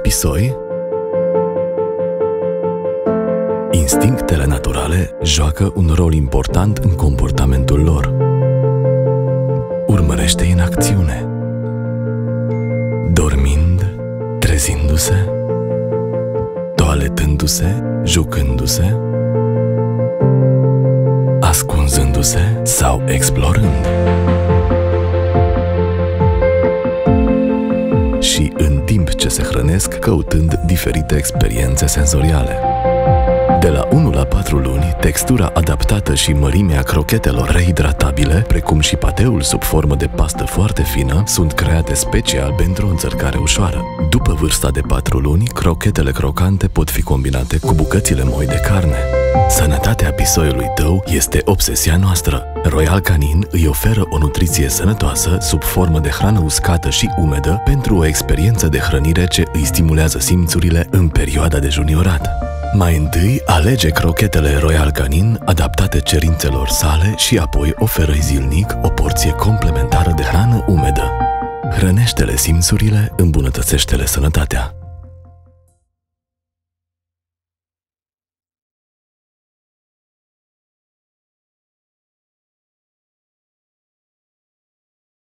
pisoi, instinctele naturale joacă un rol important în comportamentul lor. Urmărește-i în acțiune, dormind, trezindu-se, toaletându-se, jucându-se, ascunzându-se sau explorând. Și în timp ce se hrănesc, căutând diferite experiențe senzoriale. De la 1 la 4 luni, textura adaptată și mărimea crochetelor rehidratabile, precum și pateul sub formă de pastă foarte fină, sunt create special pentru o înțărcare ușoară. După vârsta de 4 luni, crochetele crocante pot fi combinate cu bucățile moi de carne. Sănătatea pisoiului tău este obsesia noastră. Royal Canin îi oferă o nutriție sănătoasă sub formă de hrană uscată și umedă pentru o experiență de hrănire ce îi stimulează simțurile în perioada de juniorat. Mai întâi alege crochetele Royal Canin adaptate cerințelor sale și apoi oferă-i zilnic o porție complementară de hrană umedă. Hrănește-le simțurile, îmbunătățește-le sănătatea.